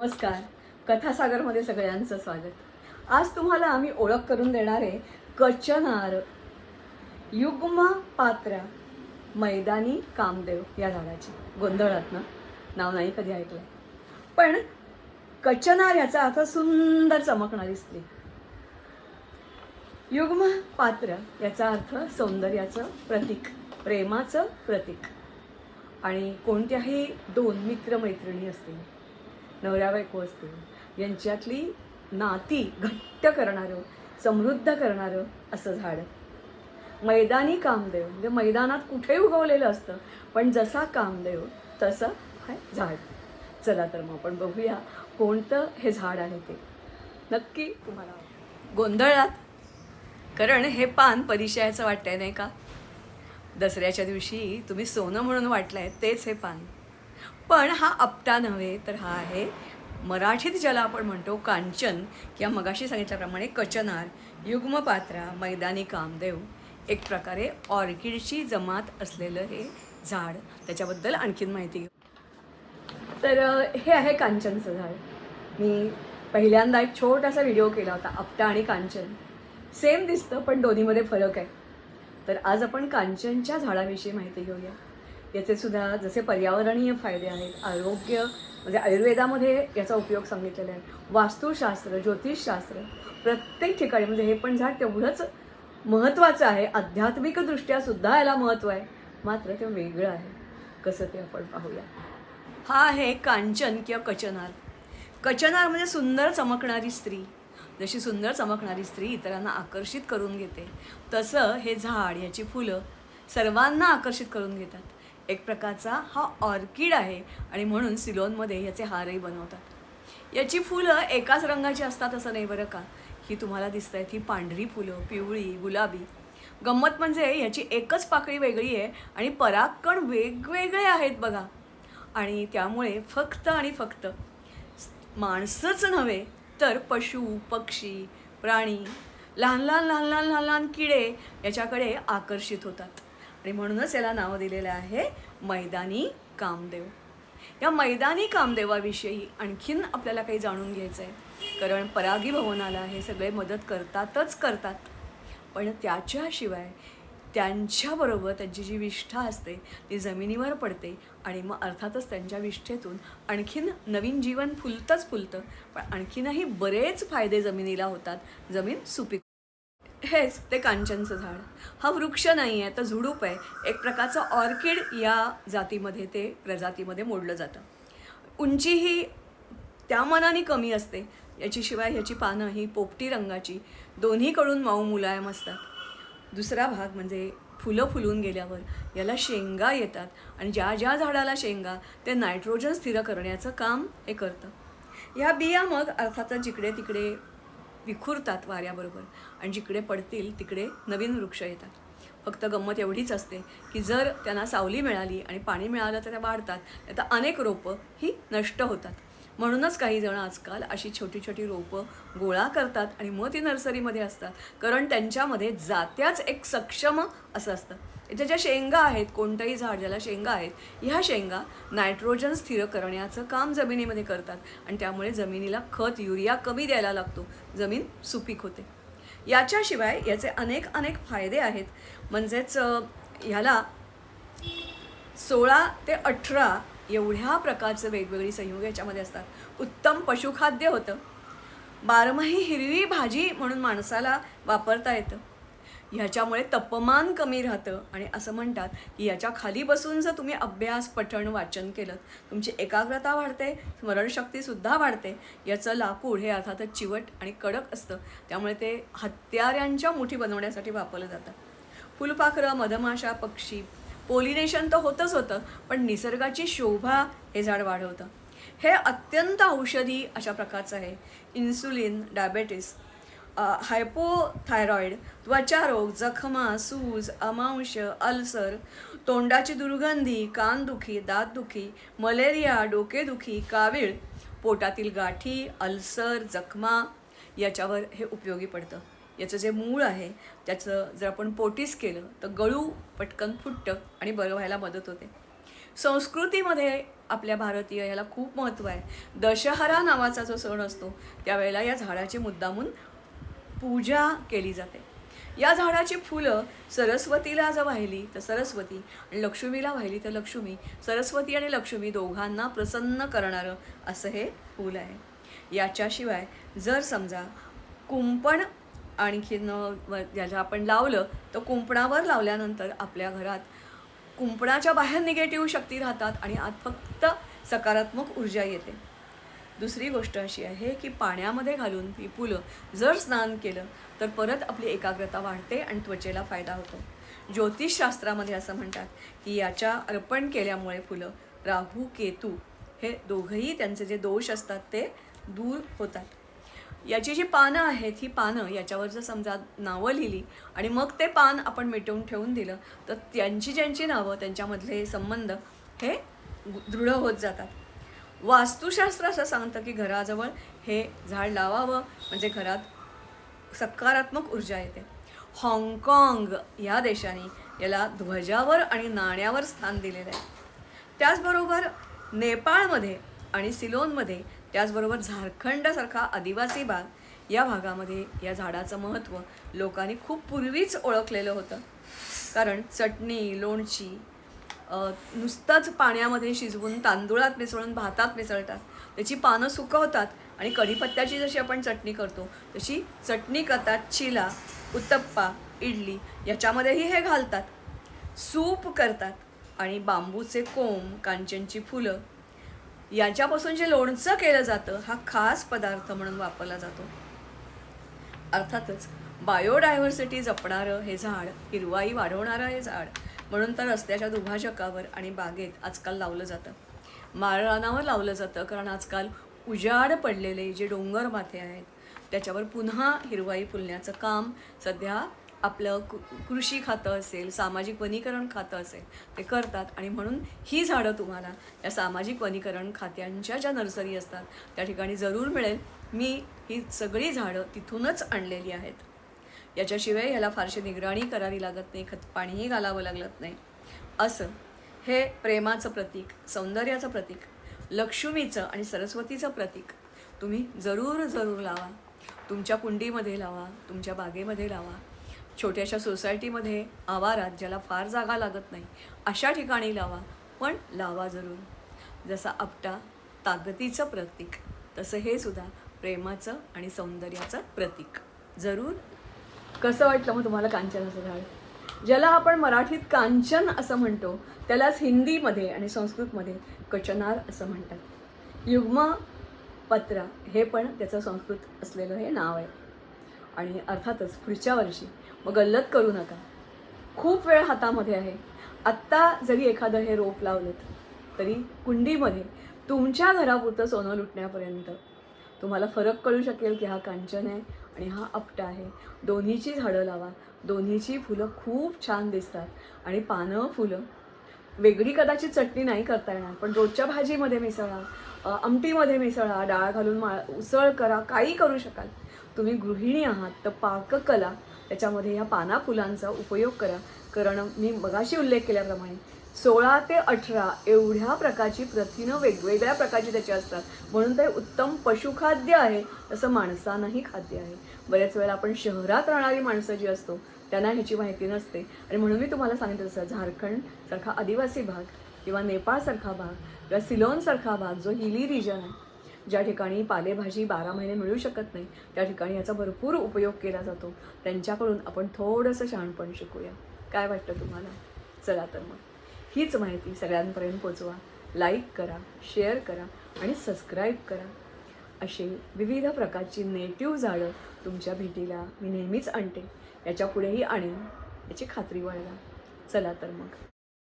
नमस्कार. कथासागरमध्ये सगळ्यांचं स्वागत. आज तुम्हाला आम्ही ओळख करून देणार आहे कचनार युग्म पात्रा मैदानी कामदेव या झाडाची. गोंधळातनं नाव नाही कधी ऐकलंय, पण कचनार याचा अर्थ सुंदर चमकणारी स्त्री. युग्म पात्र याचा अर्थ सौंदर्याचं प्रतीक, प्रेमाचं प्रतीक. आणि कोणत्याही दोन मित्रमैत्रिणी असतील, नवरा बायको असतील, यांच्यातली नाती घट्ट करणारं, समृद्ध करणारं असं झाड. मैदानी कामदेव म्हणजे मैदानात कुठेही उगवलेलं असतं, पण जसा कामदेव तसं हे झाड. चला तर मग आपण बघूया कोणतं हे झाड आहे ते. नक्की तुम्हाला गोंधळात, कारण हे पान परिचयाचं वाटतंय नाही का? दसऱ्याच्या दिवशी तुम्ही सोनं म्हणून वाटलंय तेच हे पान. पण हा आपटा नव्हे, तर हा आहे मराठीत ज्याला आपण म्हणतो कांचन, किंवा मगाशी सांगितल्याप्रमाणे कचनार, युग्मपात्रा, मैदानी कामदेव. एक प्रकारे ऑर्किडची जमात असलेलं हे झाड. त्याच्याबद्दल आणखीन माहिती घेऊ. तर हे आहे कांचनचं झाड. मी पहिल्यांदा एक छोटासा व्हिडिओ केला होता, आपटा आणि कांचन. सेम दिसतं, पण दोन्हीमध्ये फरक आहे. तर आज आपण कांचनच्या झाडाविषयी माहिती घेऊया. याचे सुद्धा जसे पर्यावरणीय फायदे आहेत, आरोग्य म्हणजे आयुर्वेदामध्ये याचा उपयोग सांगितलेला आहे, वास्तुशास्त्र, ज्योतिषशास्त्र, प्रत्येक ठिकाणी म्हणजे हे पण झाड तेवढंच महत्त्वाचं आहे. आध्यात्मिकदृष्ट्या सुद्धा याला महत्त्व आहे, मात्र ते वेगळं आहे. कसं ते आपण पाहूया. हा आहे कांचन किंवा कचनार. कचनार म्हणजे सुंदर चमकणारी स्त्री. जशी सुंदर चमकणारी स्त्री इतरांना आकर्षित करून घेते, तसं हे झाड, याची फुलं सर्वांना आकर्षित करून घेतात. एक प्रकारचा हा ऑर्किड आहे आणि म्हणून सिलोनमध्ये याचे हारही बनवतात. याची फुलं एकाच रंगाची असतात असं नाही बरं का. ही तुम्हाला दिसत आहेत, ही पांढरी फुलं, पिवळी, गुलाबी. गंमत म्हणजे याची एकच पाकळी वेगळी आहे आणि परागकण वेगवेगळे आहेत बघा. आणि त्यामुळे फक्त आणि फक्त माणसंच नव्हे, तर पशु, पक्षी, प्राणी, लहान लहान लहान लहान लहान लहान किडे याच्याकडे आकर्षित होतात. आणि म्हणूनच याला नाव दिलेलं आहे मैदानी कामदेव. या मैदानी कामदेवाविषयी आणखीन आपल्याला काही जाणून घ्यायचं आहे, कारण परागीभवनाला हे सगळे मदत करतातच करतात. पण त्याच्याशिवाय त्यांच्याबरोबर त्यांची जी विष्ठा असते ती जमिनीवर पडते आणि मग अर्थातच त्यांच्या विष्ठेतून आणखीन नवीन जीवन फुलतं. पण आणखीनही बरेच फायदे जमिनीला होतात. जमीन सुपीक. हेच ते कांचनचं झाड. हा वृक्ष नाही आहे, तर झुडूप आहे. एक प्रकारचं ऑर्किड या जातीमध्ये, ते प्रजातीमध्ये मोडलं जातं. उंचीही त्या मानाने कमी असते. याच्याशिवाय ह्याची पानं ही पोपटी रंगाची, दोन्हीकडून मऊ मुलायम असतात. दुसरा भाग म्हणजे फुलं फुलून गेल्यावर याला शेंगा येतात आणि ज्या ज्या झाडाला शेंगा, ते नायट्रोजन स्थिर करण्याचं काम हे करतं. ह्या बिया मग अर्थातच जिकडे तिकडे विखुरतात वाऱ्याबरोबर आणि जिकडे पडतील तिकडे नवीन वृक्ष येतात. फक्त गंमत एवढीच असते की जर त्यांना सावली मिळाली आणि पाणी मिळालं तर त्या वाढतात, आता अनेक रोपं ही नष्ट होतात. म्हणूनच काही जण आजकाल अशी छोटी छोटी रोपं गोळा करतात आणि मग ती नर्सरीमध्ये असतात, कारण त्यांच्यामध्ये जात्याच एक सक्षम असं असतं. इथे ज्या शेंगा आहेत, कोणतंही झाड ज्याला शेंगा आहेत, ह्या शेंगा नायट्रोजन स्थिर करण्याचं काम जमिनीमध्ये करतात आणि त्यामुळे जमिनीला खत, युरिया कमी द्यायला लागतो, जमीन सुपीक होते. याच्याशिवाय याचे अनेक अनेक फायदे आहेत. म्हणजेच ह्याला 16 ते 18 एवढ्या प्रकारचे वेगवेगळी संयुग याच्यामध्ये असतात. उत्तम पशुखाद्य होतं. बारमाही हिरवी भाजी म्हणून माणसाला वापरता येतं. ह्याच्यामुळे तापमान कमी राहतं आणि असं म्हणतात की याच्या खाली बसून जर तुम्ही अभ्यास, पठण, वाचन केलं, तुमची एकाग्रता वाढते, स्मरणशक्तीसुद्धा वाढते. याचं लाकूड हे अर्थातच चिवट आणि कडक असतं, त्यामुळे ते हत्यारांच्या मुठी बनवण्यासाठी वापरलं जातं. फुलपाखरं, मधमाशा, पक्षी, पोलिनेशन तर होतंच होतं, पण निसर्गाची शोभा हे झाड वाढवतं. हे अत्यंत औषधी अशा प्रकारचं आहे. इन्सुलिन, डायबेटीस, हायपोथायरॉईड, त्वचारोग, जखमा, सूज, अमांश, अल्सर, तोंडाची दुर्गंधी, कानदुखी, दातदुखी, मलेरिया, डोकेदुखी, कावीळ, पोटातील गाठी, अल्सर, जखमा याच्यावर हे उपयोगी पडतं. याचं जे मूळ आहे त्याचं जर आपण पोटीस केलं तर गळू पटकन फुटतं आणि बरं व्हायला मदत होते. संस्कृतीमध्ये आपल्या भारतीय ह्याला खूप महत्त्व आहे. दशहरा नावाचा जो सण असतो त्यावेळेला या झाडाची मुद्दामून पूजा केली जाते. या झाडाची फुलं सरस्वतीला जर वाहिली तर सरस्वती आणि लक्ष्मीला वाहिली तर लक्ष्मी, सरस्वती आणि लक्ष्मी दोघांना प्रसन्न करणारं असं हे फूल आहे. याच्याशिवाय जर समजा कुंपण आणखीन ज्याला आपण लावलं तर कुंपणावर लावल्यानंतर आपल्या घरात कुंपणाच्या बाहेर निगेटिव्ह शक्ती राहतात आणि आत फक्त सकारात्मक ऊर्जा येते. दुसरी गोष्ट अशी आहे की पाण्यामध्ये घालून ही फुलं जर स्नान केलं तर परत आपली एकाग्रता वाढते आणि त्वचेला फायदा होतो. ज्योतिषशास्त्रामध्ये असं म्हणतात की याच्या अर्पण केल्यामुळे फुलं राहू केतू हे दोघंही त्यांचे जे दोष असतात ते दूर होतात. याची जी पानं आहेत ही पानं याच्यावर जर समजा नावं लिहिली आणि मग ते पान आपण मिटवून ठेवून दिलं तर त्यांची ज्यांची नावं त्यांच्यामधले संबंध हे दृढ होत जातात. वास्तुशास्त्र असं सांगतं की घराजवळ हे झाड लावावं म्हणजे घरात सकारात्मक ऊर्जा येते. हाँगकाँग या देशाने याला ध्वजावर आणि नाण्यावर स्थान दिलेलं आहे. त्याचबरोबर नेपाळमध्ये आणि सिलोनमध्ये, त्याचबरोबर झारखंडसारखा आदिवासी भाग या भागामध्ये या झाडाचं महत्त्व लोकांनी खूप पूर्वीच ओळखलेलं होतं. कारण चटणी, लोणची नुसतंच पाण्यामध्ये शिजवून तांदूळात मिसळून भातात मिसळतात, त्याची पानं सुकवतात आणि कढीपत्त्याची जशी आपण चटणी करतो तशी चटणी करतात. चिला, उत्तप्पा, इडली याच्यामध्येही हे घालतात. सूप करतात आणि बांबूचे कोंब, कांचनची फुलं याच्यापासून जे लोणचं केलं जातं हा खास पदार्थ म्हणून वापरला जातो. अर्थातच बायोडायव्हर्सिटी जपणारं हे झाड, हिरवाई वाढवणारं हे झाड म्हणून तर रस्त्याच्या दुभाजकावर आणि बागेत आजकाल लावलं जातं. माळरानावर लावलं जातं कारण आजकाल उजाड पडलेले जे डोंगर माथे आहेत त्याच्यावर पुन्हा हिरवाई फुलण्याचं काम सध्या आपलं कृषी खातं असेल, सामाजिक वनीकरण खातं असेल ते करतात. आणि म्हणून ही झाडं तुम्हाला या सामाजिक वनीकरण खात्यांच्या ज्या नर्सरी असतात त्या ठिकाणी जरूर मिळेल. मी ही सगळी झाडं तिथूनच आणलेली आहेत. याच्याशिवाय ह्याला फारशी निगराणी करावी लागत नाही, खतपाणीही घालावं लागत नाही. असं हे प्रेमाचं प्रतीक, सौंदर्याचं प्रतीक, लक्ष्मीचं आणि सरस्वतीचं प्रतीक तुम्ही जरूर जरूर लावा. तुमच्या कुंडीमध्ये लावा, तुमच्या बागेमध्ये लावा, छोट्याशा सोसायटीमध्ये, आवारात ज्याला फार जागा लागत नाही अशा ठिकाणी लावा, पण लावा जरूर. जसा आपटा ताकदीचं प्रतीक तसं हे सुद्धा प्रेमाचं आणि सौंदर्याचं प्रतीक. जरूर. कसं वाटलं मग तुम्हाला कांचनाचं झाड? ज्याला आपण मराठीत कांचन असं म्हणतो त्यालाच हिंदीमध्ये आणि संस्कृतमध्ये कचनार असं म्हणतात. युग्मपत्रा हे पण त्याचं संस्कृत असलेलं हे नाव आहे. आणि अर्थातच पुढच्या वर्षी मग गल्लत करू नका, खूप वेळ हातामध्ये आहे. आत्ता जरी एखादं हे रोप लावलं तरी कुंडीमध्ये तुमच्या घरापुरतं सोनं लुटण्यापर्यंत तुम्हाला फरक कळू शकेल की हा कांचन आहे आणि हा आपटा आहे. दोन्हीची झाडं लावा, दोन्हीची फुलं खूप छान दिसतात आणि पानं फुलं वेगळी कदाचित चटणी नाही करता येणार पण रोजच्या भाजीमध्ये मिसळा, आमटीमध्ये मिसळा, डाळ घालून उसळ करा, काही करू शकाल. तुम्ही गृहिणी आहात तर पाककला त्याच्यामध्ये ह्या पाना फुलांचा उपयोग करा. कारण मी मगाशी उल्लेख केल्याप्रमाणे 16 ते 18 एवढ्या प्रकारची प्रथिनं वेगवेगळ्या प्रकारची त्याची असतात म्हणून ते उत्तम पशुखाद्य आहे. तसं माणसांनाही खाद्य आहे. बऱ्याच वेळेला आपण शहरात राहणारी माणसं जी असतो त्यांना ह्याची माहिती नसते आणि म्हणून मी तुम्हाला सांगितलं तसं झारखंडसारखा आदिवासी भाग किंवा नेपाळसारखा भाग किंवा सिलोनसारखा भाग जो हिली रिजन आहे, ज्या ठिकाणी पालेभाजी 12 महिने मिळू शकत नाही त्या ठिकाणी याचा भरपूर उपयोग केला जातो. त्यांच्याकडून आपण थोडंसं शहाणपण शिकूया. काय वाटतं तुम्हाला? चला तर मग हीच माहिती सगळ्यांपर्यंत पोचवा. लाईक करा, शेअर करा आणि सबस्क्राईब करा. अशी विविध प्रकारची नेटिव्ह झाडं तुमच्या भेटीला मी नेहमीच आणते, याच्या पुढेही आणेन याची खात्री बाळगा. चला तर मग.